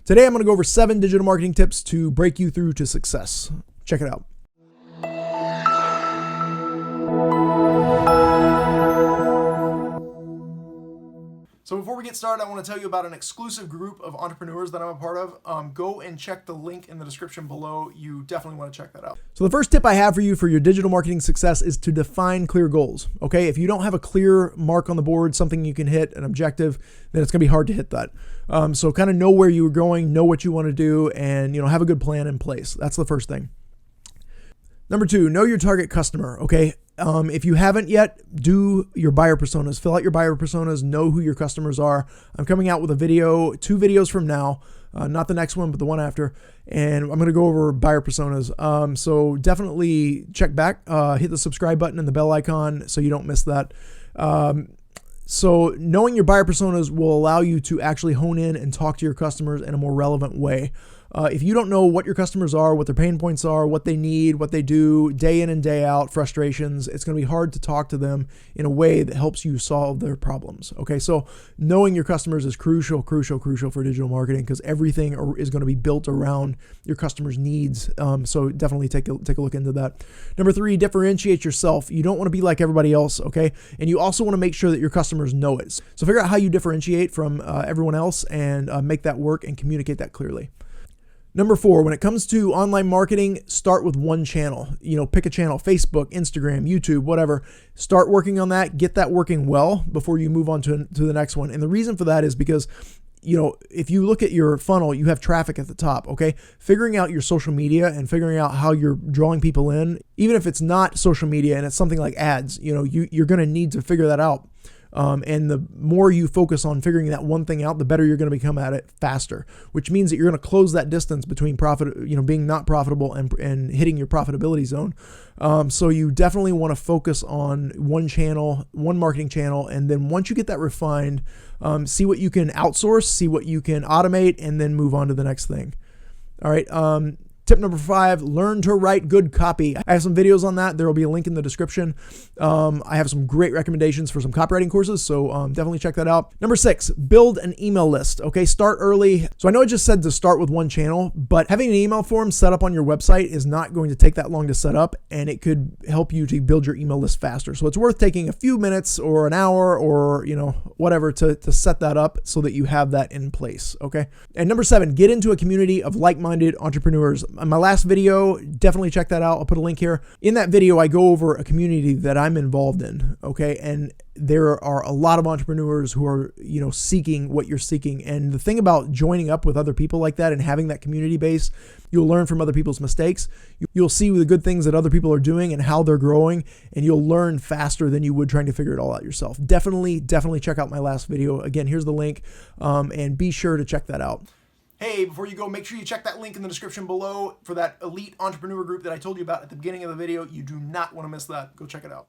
Today, I'm going to go over 7 digital marketing tips to break you through to success. Check it out. So before we get started, I want to tell you about an exclusive group of entrepreneurs that I'm a part of. Go and check the link in the description below. You definitely want to check that out. So the first tip I have for you for your digital marketing success is to define clear goals. Okay, if you don't have a clear mark on the board, something you can hit, an objective, then it's going to be hard to hit that. So kind of know where you're going, know what you want to do, and have a good plan in place. That's the first thing. Number 2, know your target customer. Okay. If you haven't yet, do your buyer personas. Fill out your buyer personas. Know who your customers are. I'm coming out with a video, 2 videos from now, not the next one, but the one after. And I'm going to go over buyer personas. So definitely check back, hit the subscribe button and the bell icon so you don't miss that. So knowing your buyer personas will allow you to actually hone in and talk to your customers in a more relevant way. If you don't know what your customers are, what their pain points are, what they need, what they do day in and day out, frustrations, it's going to be hard to talk to them in a way that helps you solve their problems. Okay, so knowing your customers is crucial for digital marketing because everything is going to be built around your customers' needs. So definitely take a look into that. Number 3, differentiate yourself. You don't want to be like everybody else, okay? And you also want to make sure that your customers know it. So figure out how you differentiate from everyone else and make that work and communicate that clearly. Number 4, when it comes to online marketing, start with one channel. Pick a channel, Facebook, Instagram, YouTube, whatever. Start working on that, get that working well before you move on to the next one. And the reason for that is because, if you look at your funnel, you have traffic at the top, okay? Figuring out your social media and figuring out how you're drawing people in, even if it's not social media and it's something like ads, you're going to need to figure that out. And the more you focus on figuring that one thing out, the better you're going to become at it faster, which means that you're going to close that distance between being not profitable and hitting your profitability zone. So you definitely want to focus on one channel, one marketing channel. And then once you get that refined, see what you can outsource, see what you can automate, and then move on to the next thing. All right. Tip number 5, learn to write good copy. I have some videos on that. There will be a link in the description. I have some great recommendations for some copywriting courses, so definitely check that out. Number 6, build an email list. Okay, start early. So I know I just said to start with one channel, but having an email form set up on your website is not going to take that long to set up, and it could help you to build your email list faster. So it's worth taking a few minutes or an hour or whatever to set that up so that you have that in place. Okay. And number 7, get into a community of like-minded entrepreneurs. My last video, definitely check that out. I'll put a link here. In that video, I go over a community that I'm involved in, okay? And there are a lot of entrepreneurs who are, seeking what you're seeking. And the thing about joining up with other people like that and having that community base, you'll learn from other people's mistakes. You'll see the good things that other people are doing and how they're growing, and you'll learn faster than you would trying to figure it all out yourself. Definitely check out my last video. Again, here's the link, and be sure to check that out. Hey, before you go, make sure you check that link in the description below for that elite entrepreneur group that I told you about at the beginning of the video. You do not want to miss that. Go check it out.